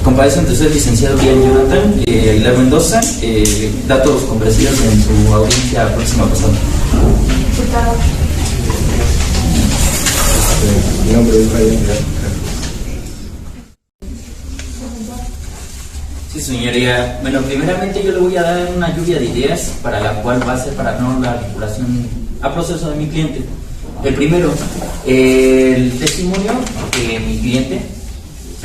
Comparece ante usted, licenciado Bien Jonathan Aguilar Mendoza. Datos comprensidos en su audiencia próxima pasada. Mi nombre es Javier. Sí, señoría. Bueno, primeramente yo le voy a dar una lluvia de ideas para la cual va a ser para no la vinculación a proceso de mi cliente. El primero, el testimonio que mi cliente,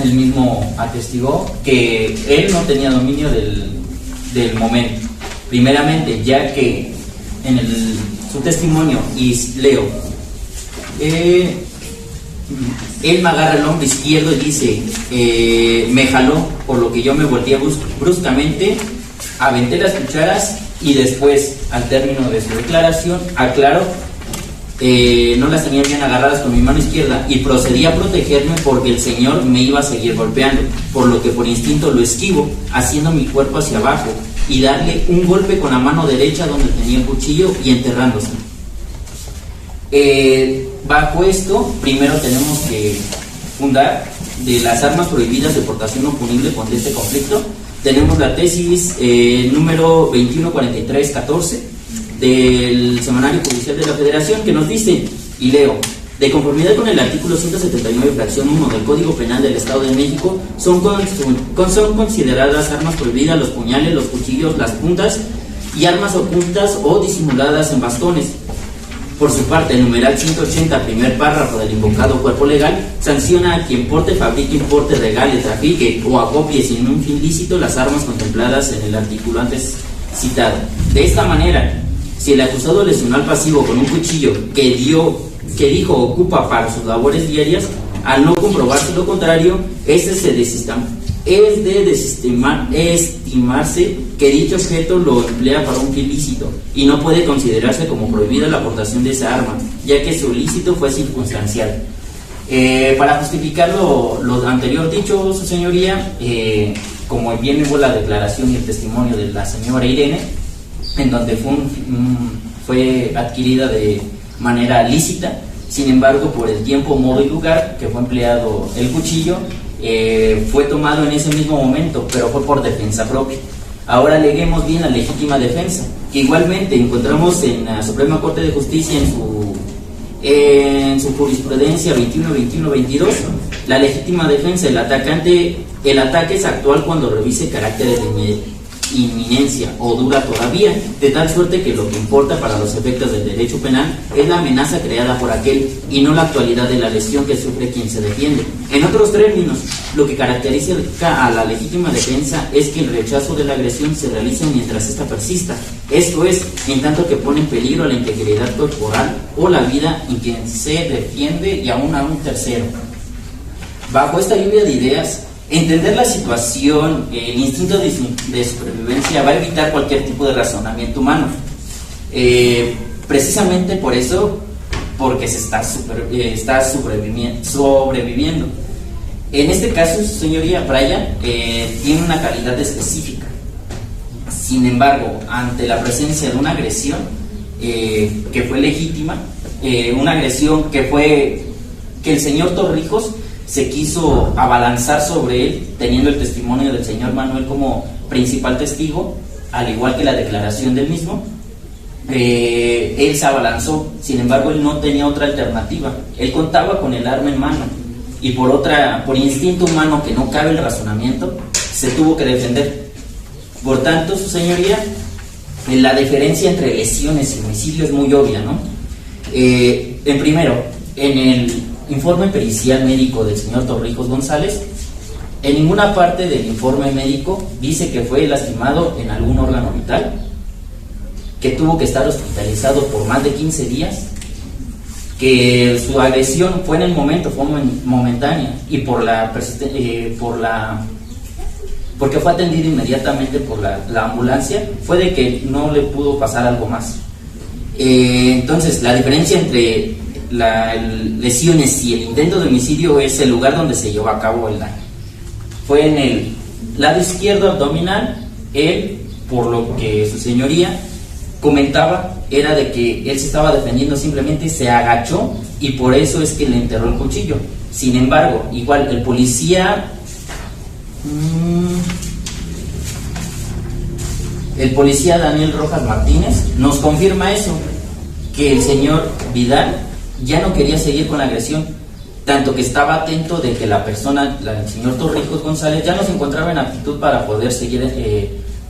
él mismo atestigó que él no tenía dominio del momento. Primeramente, ya que en su testimonio, y leo, él me agarra el hombro izquierdo y dice, me jaló, por lo que yo me volteé bruscamente, aventé las cucharas y después, al término de su declaración, aclaró, no las tenía bien agarradas con mi mano izquierda y procedí a protegerme porque el señor me iba a seguir golpeando, por lo que por instinto lo esquivo, haciendo mi cuerpo hacia abajo y darle un golpe con la mano derecha donde tenía el cuchillo y enterrándose. Bajo esto, primero tenemos que fundar de las armas prohibidas de portación no punible contra este conflicto. Tenemos la tesis número 214314 del Semanario Judicial de la Federación, que nos dice, y leo: de conformidad con el artículo 179, fracción 1 del Código Penal del Estado de México, son consideradas armas prohibidas los puñales, los cuchillos, las puntas y armas ocultas o disimuladas en bastones. Por su parte, el numeral 180, primer párrafo del invocado cuerpo legal, sanciona a quien porte, fabrique, importe, regale, trafique o acopie sin un fin lícito las armas contempladas en el artículo antes citado. De esta manera, si el acusado lesionó al pasivo con un cuchillo que dijo ocupa para sus labores diarias, al no comprobarse lo contrario, es de estimarse que dicho objeto lo emplea para un fin lícito y no puede considerarse como prohibida la aportación de esa arma, ya que su ilícito fue circunstancial. Para justificar lo anterior dicho, su señoría, como bien hubo la declaración y el testimonio de la señora Irene, en donde fue adquirida de manera lícita, sin embargo, por el tiempo, modo y lugar que fue empleado el cuchillo, fue tomado en ese mismo momento, pero fue por defensa propia. Ahora aleguemos bien la legítima defensa, que igualmente encontramos en la Suprema Corte de Justicia en su jurisprudencia 21-21-22, la legítima defensa, el ataque es actual cuando revise caracteres de inminencia o dura todavía, de tal suerte que lo que importa para los efectos del derecho penal es la amenaza creada por aquel y no la actualidad de la lesión que sufre quien se defiende. En otros términos, lo que caracteriza a la legítima defensa es que el rechazo de la agresión se realiza mientras ésta persista, esto es, en tanto que pone en peligro la integridad corporal o la vida en quien se defiende y aún a un tercero. Bajo esta lluvia de ideas, entender la situación, el instinto de supervivencia va a evitar cualquier tipo de razonamiento humano. Precisamente por eso, porque se está sobreviviendo. En este caso, su señoría, Brian, tiene una calidad específica. Sin embargo, ante la presencia de una agresión que fue legítima, una agresión que el señor Torrijos se quiso abalanzar sobre él, teniendo el testimonio del señor Manuel como principal testigo, al igual que la declaración del mismo. Él se abalanzó, sin embargo él no tenía otra alternativa, él contaba con el arma en mano y por instinto humano que no cabe el razonamiento, se tuvo que defender. Por tanto, su señoría, la diferencia entre lesiones y homicidio es muy obvia, ¿no? En el informe pericial médico del señor Torrijos González, en ninguna parte del informe médico dice que fue lastimado en algún órgano vital, que tuvo que estar hospitalizado por más de 15 días, que su agresión fue en el momento, fue momentánea, y porque fue atendido inmediatamente por la ambulancia, fue de que no le pudo pasar algo más. Entonces, la diferencia entre las lesiones y el intento de homicidio es el lugar donde se llevó a cabo el daño. Fue en el lado izquierdo abdominal. Él, por lo que su señoría comentaba, era de que él se estaba defendiendo, simplemente se agachó y por eso es que le enterró el cuchillo. Sin embargo, igual el policía El policía Daniel Rojas Martínez nos confirma eso, que el señor Vidal ya no quería seguir con la agresión, tanto que estaba atento de que la persona, el señor Torrijos González, ya no se encontraba en aptitud para poder seguir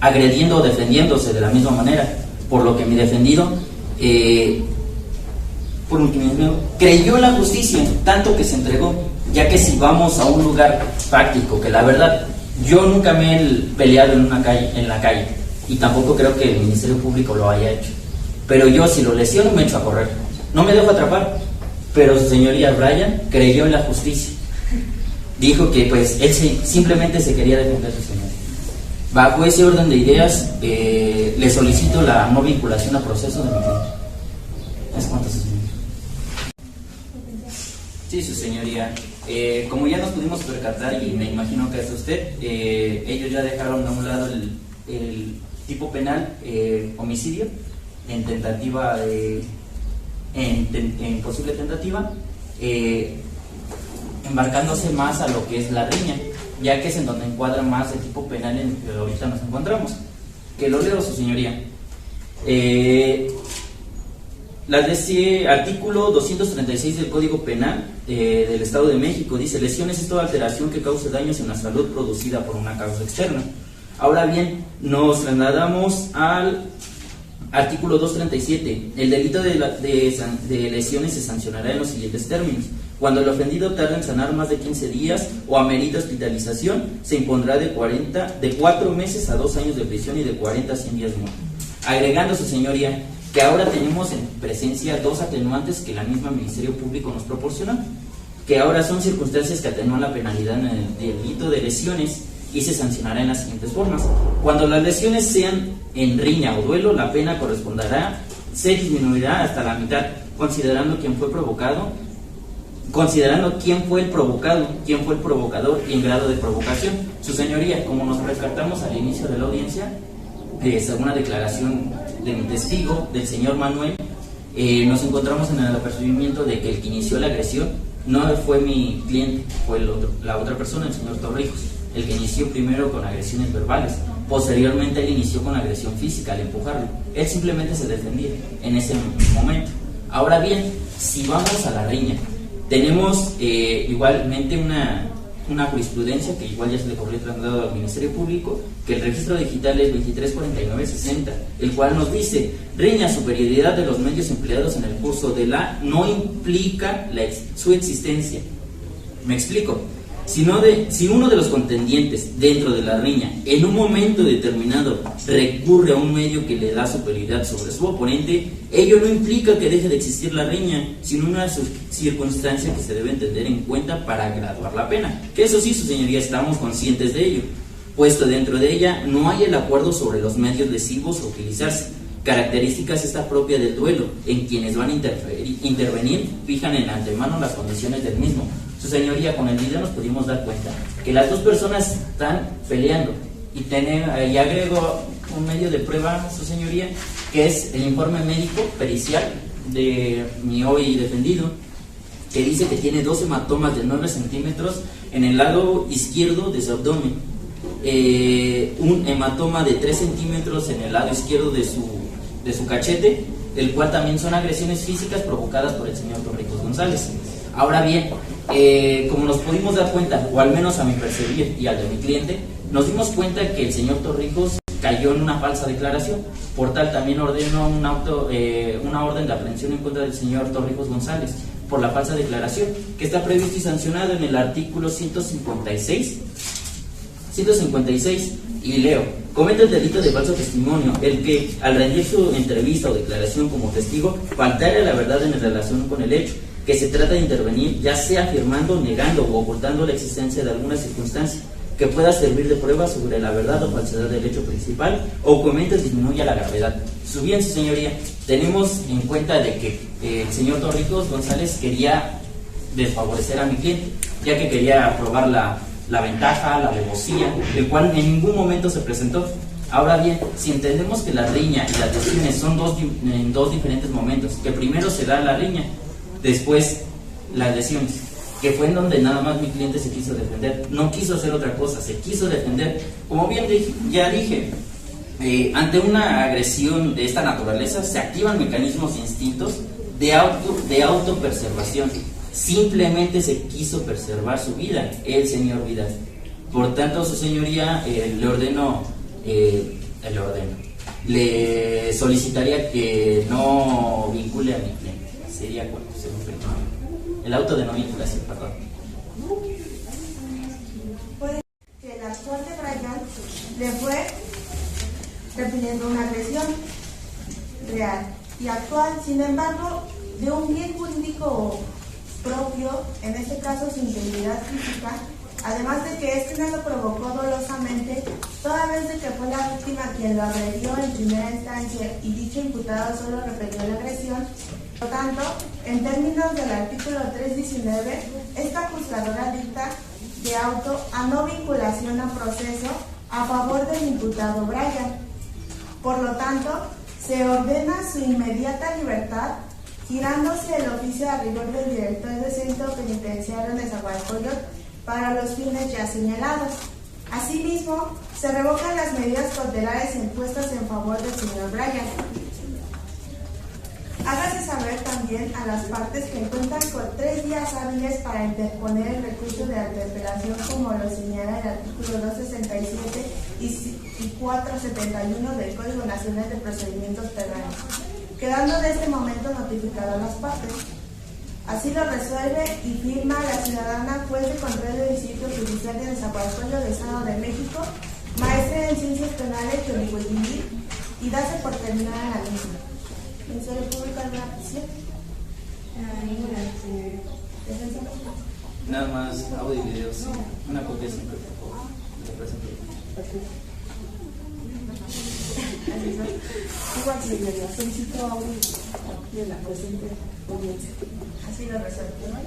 agrediendo o defendiéndose de la misma manera, por lo que mi defendido creyó en la justicia, tanto que se entregó, ya que si vamos a un lugar práctico, que la verdad, yo nunca me he peleado en la calle, y tampoco creo que el Ministerio Público lo haya hecho, pero yo si lo lesiono me echo a correr, no me dejo atrapar, pero su señoría Brian creyó en la justicia, dijo que pues él simplemente se quería defender a su señoría. Bajo ese orden de ideas, le solicito la no vinculación a proceso de mi cliente. ¿Es cuánto, su señoría? Sí, su señoría. Como ya nos pudimos percatar, y me imagino que es usted, ellos ya dejaron a un lado el tipo penal homicidio en tentativa en posible tentativa, embarcándose más a lo que es la riña, ya que es en donde encuadra más el tipo penal en el que ahorita nos encontramos. Que lo leo, su señoría. Artículo 236 del Código Penal del Estado de México dice: lesiones es toda alteración que cause daños en la salud producida por una causa externa. Ahora bien, nos trasladamos al artículo 237. El delito de lesiones se sancionará en los siguientes términos: cuando el ofendido tarde en sanar más de 15 días o amerita hospitalización, se impondrá de 4 meses a 2 años de prisión y de 40 a 100 días muerto. Agregando, su señoría, que ahora tenemos en presencia 2 atenuantes que la misma Ministerio Público nos proporcionó, que ahora son circunstancias que atenúan la penalidad en el delito de lesiones y se sancionará en las siguientes formas. Cuando las lesiones sean en riña o duelo, la pena se disminuirá hasta la mitad, considerando quién fue el provocador, quién fue el provocador y en grado de provocación. Su señoría, como nos percatamos al inicio de la audiencia, según la declaración de mi testigo, del señor Manuel, nos encontramos en el apercibimiento de que el que inició la agresión no fue mi cliente, fue la otra persona, el señor Torrijos, el que inició primero con agresiones verbales. Posteriormente él inició con agresión física al empujarlo. Él simplemente se defendía en ese momento. Ahora bien, si vamos a la riña, tenemos igualmente una jurisprudencia que igual ya se le corrió traslado al Ministerio Público, que el registro digital es 234960, el cual nos dice: riña, superioridad de los medios empleados en el curso de la no implica su existencia. Me explico. Si uno de los contendientes dentro de la riña en un momento determinado recurre a un medio que le da superioridad sobre su oponente, ello no implica que deje de existir la riña, sino una circunstancia que se debe tener en cuenta para graduar la pena. Que eso sí, su señoría, estamos conscientes de ello, puesto dentro de ella no hay el acuerdo sobre los medios lesivos a utilizarse. Características esta propia del duelo, en quienes van a intervenir fijan en antemano las condiciones del mismo. Su señoría, con el video nos pudimos dar cuenta que las dos personas están peleando y agrego un medio de prueba, su señoría, que es el informe médico pericial de mi hoy defendido, que dice que tiene 2 hematomas de 9 centímetros en el lado izquierdo de su abdomen, un hematoma de 3 centímetros en el lado izquierdo de su cachete, el cual también son agresiones físicas provocadas por el señor Torrijos González. Ahora bien, como nos pudimos dar cuenta, o al menos a mi percibir y al de mi cliente, nos dimos cuenta que el señor Torrijos cayó en una falsa declaración. Por tal, también ordenó una orden de aprehensión en contra del señor Torrijos González por la falsa declaración, que está previsto y sancionado en el artículo 156, y leo: comete el delito de falso testimonio el que, al rendir su entrevista o declaración como testigo, faltare a la verdad en relación con el hecho que se trata de intervenir, ya sea afirmando, negando o ocultando la existencia de alguna circunstancia que pueda servir de prueba sobre la verdad o falsedad del hecho principal, o comete disminuya la gravedad. Su bien, su señoría, tenemos en cuenta de que el señor Torrijos González quería desfavorecer a mi cliente, ya que quería probar la ventaja, la alevosía, el cual en ningún momento se presentó. Ahora bien, si entendemos que la riña y las lesiones son en dos diferentes momentos, que primero se da la riña, después las lesiones, que fue en donde nada más mi cliente se quiso defender. No quiso hacer otra cosa, se quiso defender. Como bien ya dije, ante una agresión de esta naturaleza se activan mecanismos e instintos de autopreservación. Simplemente se quiso preservar su vida, el señor Vidal. Por tanto, su señoría, le solicitaría que no vincule a mi cliente. Sería según el auto de no vinculación, perdón. Puede que el actual de Brian le fue refiriendo una agresión real y actual, sin embargo, de un bien jurídico propio, en este caso su integridad física, además de que este no lo provocó dolosamente, toda vez de que fue la víctima quien lo agredió en primera instancia y dicho imputado solo repelió la agresión. Por lo tanto, en términos del artículo 319, esta juzgadora dicta de auto a no vinculación a proceso a favor del imputado Brian. Por lo tanto, se ordena su inmediata libertad, girándose el oficio a rigor del director del Centro Penitenciario de Nezahualcóyotl para los fines ya señalados. Asimismo, se revocan las medidas cautelares impuestas en favor del señor Brian. Hágase saber también a las partes que cuentan con 3 días hábiles para interponer el recurso de interpelación, como lo señala el artículo 267 y 471 del Código Nacional de Procedimientos Penales, quedando de este momento notificado a las partes. Así lo resuelve y firma la ciudadana juez de control del Distrito Judicial de Nezahualcóyotl del Estado de México, maestra en Ciencias Penales de Orihuela, y dase por terminada la misma. ¿Ministerio Público alguna petición? ¿Defensa? Nada más audio y video, sí. Una copia siempre, por favor. Le presento. Igual si le solicito audio de la presente audiencia. Así lo resuelve, ¿no?